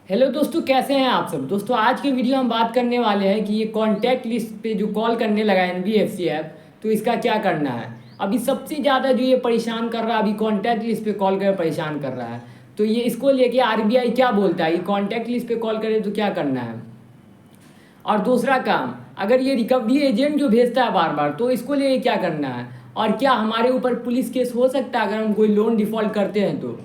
Hello दोस्तों, कैसे हैं आप सब। दोस्तों आज के वीडियो हम बात करने वाले हैं कि ये कॉन्टैक्ट लिस्ट पे जो कॉल करने लगा है एनबीएफसी ऐप, तो इसका क्या करना है। अभी सबसे ज़्यादा जो ये परेशान कर रहा है, अभी कॉन्टैक्ट लिस्ट पे कॉल कर परेशान कर रहा है। तो ये इसको लेके आरबीआई क्या बोलता है, ये कॉन्टैक्ट लिस्ट पे कॉल करे तो क्या करना है। और दूसरा काम, अगर ये रिकवरी एजेंट जो भेजता है बार बार, तो इसको लिए क्या करना है। और क्या हमारे ऊपर पुलिस केस हो सकता है अगर हम कोई लोन डिफ़ॉल्ट करते हैं तो।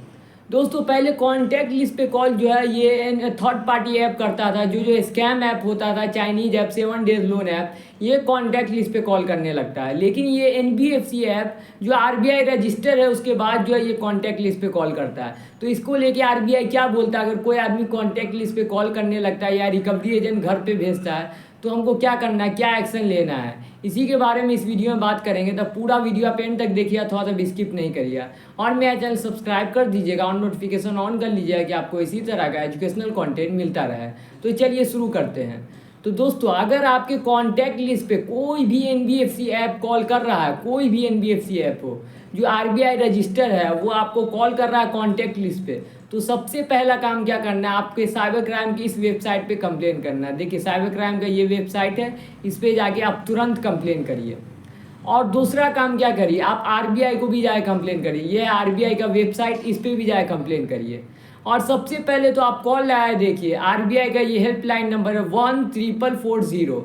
दोस्तों पहले कॉन्टैक्ट लिस्ट पे कॉल जो है ये थर्ड पार्टी ऐप करता था, जो स्कैम ऐप होता था, Chinese app, 7 days loan app, ये कॉन्टैक्ट लिस्ट पे कॉल करने लगता है। लेकिन ये एनबीएफसी ऐप जो आरबीआई रजिस्टर है उसके बाद जो है ये कॉन्टैक्ट लिस्ट पे कॉल करता है। तो इसको लेके आरबीआई क्या बोलता है, अगर कोई आदमी कॉन्टैक्ट लिस्ट पे कॉल करने लगता है या रिकवरी एजेंट घर पे भेजता है तो हमको क्या करना है, क्या एक्शन लेना है, इसी के बारे में इस वीडियो में बात करेंगे। तो पूरा वीडियो आप एंड तक देखिए, थोड़ा सा भी स्किप नहीं करिए और मेरा चैनल सब्सक्राइब कर दीजिएगा और नोटिफिकेशन ऑन कर लीजिएगा कि आपको इसी तरह का एजुकेशनल कंटेंट मिलता रहे। तो चलिए शुरू करते हैं। तो दोस्तों अगर आपके कॉन्टैक्ट लिस्ट पे कोई भी एनबीएफसी ऐप कॉल कर रहा है, कोई भी एनबीएफसी ऐप हो जो आरबीआई रजिस्टर है वो आपको कॉल कर रहा है कॉन्टैक्ट लिस्ट पे, तो सबसे पहला काम क्या करना है, आपके साइबर क्राइम की इस वेबसाइट पे कंप्लेन करना है। देखिए साइबर क्राइम का ये वेबसाइट है, इस पे जाके आप तुरंत कंप्लेन करिए। और दूसरा काम क्या करिए, आप आरबीआई को भी जाए कंप्लेन करिए, ये आरबीआई का वेबसाइट, इस पे भी जाए कंप्लेन करिए। और सबसे पहले तो आप कॉल लगाए, देखिए आरबीआई का ये हेल्पलाइन नंबर है 14440।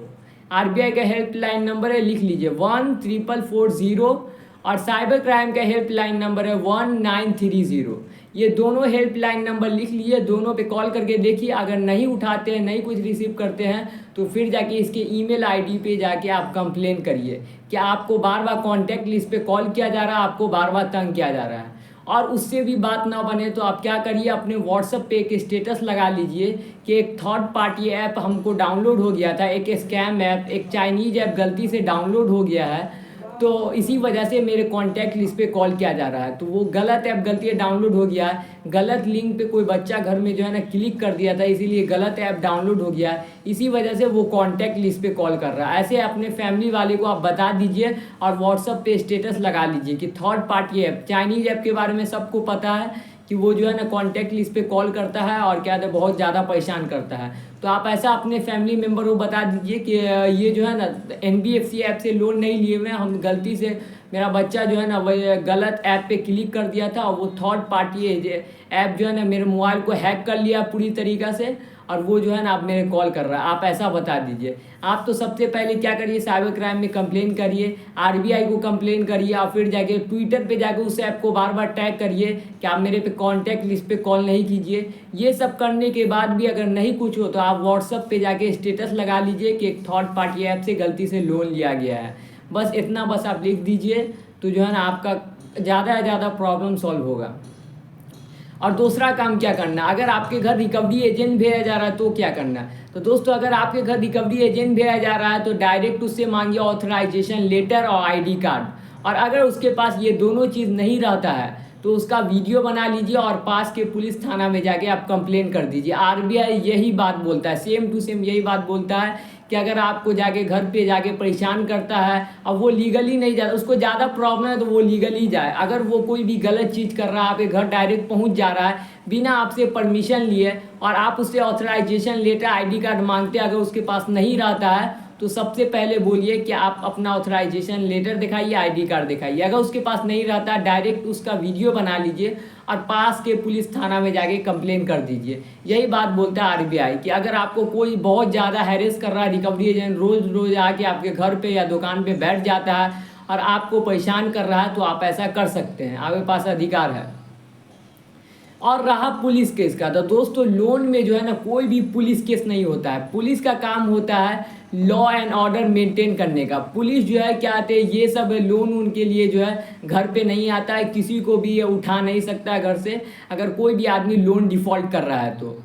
आरबीआई का हेल्पलाइन नंबर है, लिख लीजिए 14440। और साइबर क्राइम का हेल्पलाइन नंबर है 1930। ये दोनों हेल्पलाइन नंबर लिख लीजिए, दोनों पे कॉल करके देखिए। अगर नहीं उठाते हैं, नहीं कुछ रिसीव करते हैं, तो फिर जाके इसके ईमेल आईडी पे जाके आप कंप्लेन करिए कि आपको बार बार कॉन्टैक्ट लिस्ट पे कॉल किया जा रहा है, आपको बार बार तंग किया जा रहा है। और उससे भी बात ना बने तो आप क्या करिए, अपने व्हाट्सएप पे एक स्टेटस लगा लीजिए कि एक थर्ड पार्टी ऐप हमको डाउनलोड हो गया था, एक स्कैम ऐप, एक चाइनीज ऐप गलती से डाउनलोड हो गया है, तो इसी वजह से मेरे कॉन्टैक्ट लिस्ट पे कॉल किया जा रहा है। तो वो गलत ऐप गलती से डाउनलोड हो गया है, गलत लिंक पे कोई बच्चा घर में जो है ना क्लिक कर दिया था, इसीलिए गलत ऐप डाउनलोड हो गया है, इसी वजह से वो कॉन्टैक्ट लिस्ट पे कॉल कर रहा है। ऐसे अपने फैमिली वाले को आप बता दीजिए और व्हाट्सअप पे स्टेटस लगा लीजिए कि third party app, Chinese app के बारे में सबको पता है कि वो जो है ना कॉन्टैक्ट लिस्ट पे कॉल करता है और क्या है बहुत ज़्यादा परेशान करता है। तो आप ऐसा अपने फैमिली मेम्बर को बता दीजिए कि ये जो है ना एनबीएफसी ऐप से लोन नहीं लिए हुए हैं, हम गलती से मेरा बच्चा जो है ना वह गलत ऐप पे क्लिक कर दिया था और वो थर्ड पार्टी ऐप जो है ना मेरे मोबाइल को हैक कर लिया पूरी तरीक़ा से, और वो जो है ना आप मेरे कॉल कर रहा है। आप ऐसा बता दीजिए। आप तो सबसे पहले क्या करिए, साइबर क्राइम में कंप्लेन करिए, आरबीआई को कंप्लेन करिए, और फिर जाके ट्विटर पे जाके उस ऐप को बार बार टैग करिए कि आप मेरे पे कॉन्टैक्ट लिस्ट पे कॉल नहीं कीजिए। ये सब करने के बाद भी अगर नहीं कुछ हो तो आप व्हाट्सअप पे जाके स्टेटस लगा लीजिए कि एक थर्ड पार्टी ऐप से गलती से लोन लिया गया है। बस इतना बस आप लिख दीजिए, तो जो है ना आपका ज़्यादा से ज़्यादा प्रॉब्लम सॉल्व होगा। और दूसरा काम क्या करना, अगर आपके घर रिकवरी एजेंट भेजा जा रहा है तो क्या करना है। तो दोस्तों अगर आपके घर रिकवरी एजेंट भेजा जा रहा है तो डायरेक्ट उससे मांगिए ऑथराइजेशन लेटर और आईडी कार्ड। और अगर उसके पास ये दोनों चीज़ नहीं रहता है तो उसका वीडियो बना लीजिए और पास के पुलिस थाना में जाके आप कंप्लेन कर दीजिए। आरबीआई यही बात बोलता है, सेम टू सेम यही बात बोलता है कि अगर आपको जाके घर पे जाके परेशान करता है और वो लीगली नहीं जाता, उसको ज़्यादा प्रॉब्लम है तो वो लीगली जाए। अगर वो कोई भी गलत चीज़ कर रहा है, आपके घर डायरेक्ट पहुंच जा रहा है बिना आपसे परमिशन लिए, और आप उससे ऑथराइजेशन लेटर आईडी कार्ड मांगते हैं, अगर उसके पास नहीं रहता है तो सबसे पहले बोलिए कि आप अपना ऑथराइजेशन लेटर दिखाइए, आईडी कार्ड दिखाइए। अगर उसके पास नहीं रहता डायरेक्ट उसका वीडियो बना लीजिए और पास के पुलिस थाना में जाके कंप्लेन कर दीजिए। यही बात बोलता है आरबीआई कि अगर आपको कोई बहुत ज़्यादा हैरेस कर रहा है, रिकवरी एजेंट रोज़ रोज़ आके आपके घर पे या दुकान पे बैठ जाता है और आपको परेशान कर रहा है, तो आप ऐसा कर सकते हैं, आपके पास अधिकार है। और रहा पुलिस केस का, तो दोस्तों लोन में जो है ना कोई भी पुलिस केस नहीं होता है। पुलिस का काम होता है लॉ एंड ऑर्डर मेंटेन करने का। पुलिस जो है क्या आते हैं, ये सब लोन उनके लिए जो है घर पे नहीं आता है, किसी को भी ये उठा नहीं सकता है घर से, अगर कोई भी आदमी लोन डिफ़ॉल्ट कर रहा है तो।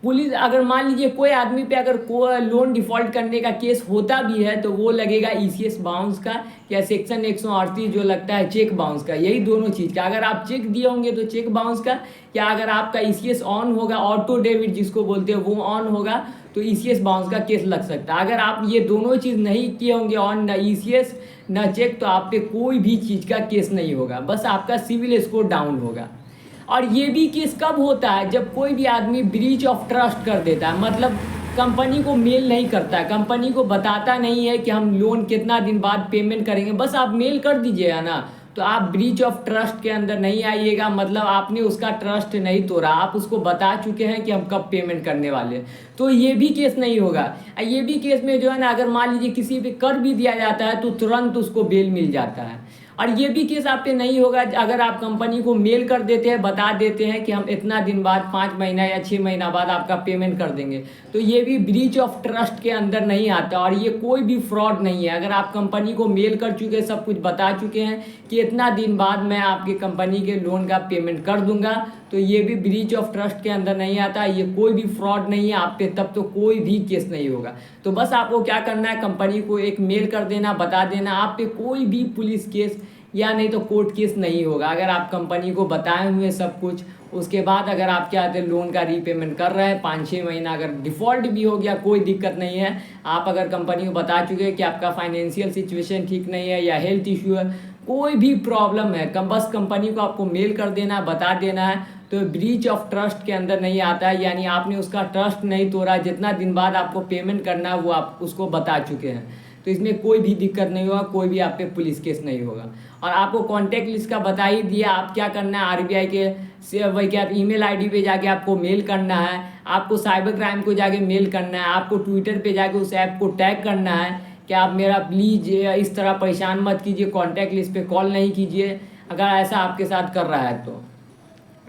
पुलिस अगर मान लीजिए कोई आदमी पे अगर कोई लोन डिफ़ॉल्ट करने का केस होता भी है तो वो लगेगा ईसीएस बाउंस का या सेक्शन 138 जो लगता है चेक बाउंस का, यही दोनों चीज़ का। अगर आप चेक दिए होंगे तो चेक बाउंस का, या अगर आपका ईसीएस ऑन होगा, ऑटो डेबिट जिसको बोलते हैं वो ऑन होगा, तो ईसीएस बाउंस का केस लग सकता है। अगर आप ये दोनों चीज़ नहीं किए होंगे ऑन, ना ईसीएस ना चेक, तो आप पे कोई भी चीज़ का केस नहीं होगा, बस आपका सिविल स्कोर डाउन होगा। और ये भी केस कब होता है, जब कोई भी आदमी ब्रीच ऑफ ट्रस्ट कर देता है, मतलब कंपनी को मेल नहीं करता है, कंपनी को बताता नहीं है कि हम लोन कितना दिन बाद पेमेंट करेंगे, बस आप मेल कर दीजिएगा ना, तो आप ब्रीच ऑफ ट्रस्ट के अंदर नहीं आइएगा। मतलब आपने उसका ट्रस्ट नहीं तोड़ा, आप उसको बता चुके हैं कि हम कब पेमेंट करने वाले हैं, तो ये भी केस नहीं होगा। ये भी केस में जो है ना, अगर मान लीजिए किसी पे कर भी दिया जाता है तो तुरंत उसको बेल मिल जाता है। और ये भी केस आप पे नहीं होगा अगर आप कंपनी को मेल कर देते हैं, बता देते हैं कि हम इतना दिन बाद 5 महीना या 6 महीना बाद आपका पेमेंट कर देंगे, तो ये भी ब्रीच ऑफ ट्रस्ट के अंदर नहीं आता और ये कोई भी फ्रॉड नहीं है। अगर आप कंपनी को मेल कर चुके, सब कुछ बता चुके हैं कि इतना दिन बाद मैं आपकी कंपनी के लोन का पेमेंट कर दूंगा, तो ये भी ब्रीच ऑफ ट्रस्ट के अंदर नहीं आता। ये कोई भी फ्रॉड नहीं है आप पे, तब तो कोई भी केस नहीं होगा। तो बस आपको क्या करना है, कंपनी को एक मेल कर देना, बता देना, आप पे कोई भी पुलिस केस या नहीं तो कोर्ट केस नहीं होगा। अगर आप कंपनी को बताए हुए सब कुछ, उसके बाद अगर आप क्या कहते हैं लोन का रीपेमेंट कर रहे हैं 5-6 महीना, अगर डिफ़ॉल्ट भी हो गया कोई दिक्कत नहीं है। आप अगर कंपनी को बता चुके हैं कि आपका फाइनेंशियल सिचुएशन ठीक नहीं है या हेल्थ इशू है, कोई भी प्रॉब्लम है, बस कंपनी को आपको मेल कर देना, बता देना है, तो ब्रीच ऑफ ट्रस्ट के अंदर नहीं आता है। यानी आपने उसका ट्रस्ट नहीं तोड़ा, जितना दिन बाद आपको पेमेंट करना है वो आप उसको बता चुके हैं, तो इसमें कोई भी दिक्कत नहीं होगा, कोई भी आप पे पुलिस केस नहीं होगा। और आपको कॉन्टैक्ट लिस्ट का बता ही दिया, आप क्या करना है, आरबीआई के से वही क्या ईमेल आईडी पे जाके आपको मेल करना है, आपको साइबर क्राइम को जाके मेल करना है, आपको ट्विटर पे जाके उस ऐप को टैग करना है कि आप मेरा प्लीज़ इस तरह परेशान मत कीजिए, कॉन्टैक्ट लिस्ट पे कॉल नहीं कीजिए अगर ऐसा आपके साथ कर रहा है तो।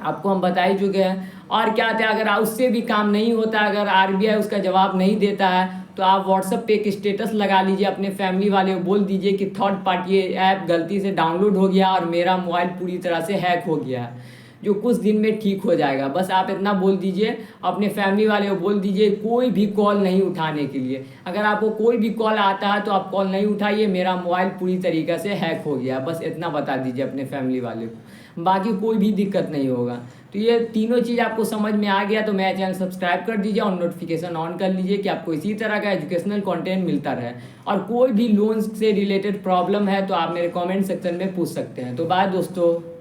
आपको हम बता ही चुके हैं। और क्या था, अगर उससे भी काम नहीं होता, अगर आरबीआई उसका जवाब नहीं देता है, तो आप व्हाट्सएप पे एक स्टेटस लगा लीजिए, अपने फैमिली वाले को बोल दीजिए कि थर्ड पार्टी ऐप गलती से डाउनलोड हो गया और मेरा मोबाइल पूरी तरह से हैक हो गया है, जो कुछ दिन में ठीक हो जाएगा। बस आप इतना बोल दीजिए, अपने फैमिली वाले को बोल दीजिए कोई भी कॉल नहीं उठाने के लिए। अगर आपको कोई भी कॉल आता है तो आप कॉल नहीं उठाइए, मेरा मोबाइल पूरी तरीक़े से हैक हो गया, बस इतना बता दीजिए अपने फैमिली वाले को, बाकी कोई भी दिक्कत नहीं होगा। तो ये तीनों चीज़ आपको समझ में आ गया तो मेरा चैनल सब्सक्राइब कर दीजिए और नोटिफिकेशन ऑन कर लीजिए कि आपको इसी तरह का एजुकेशनल कंटेंट मिलता रहे। और कोई भी लोन से रिलेटेड प्रॉब्लम है तो आप मेरे कमेंट सेक्शन में पूछ सकते हैं। तो बाय दोस्तों।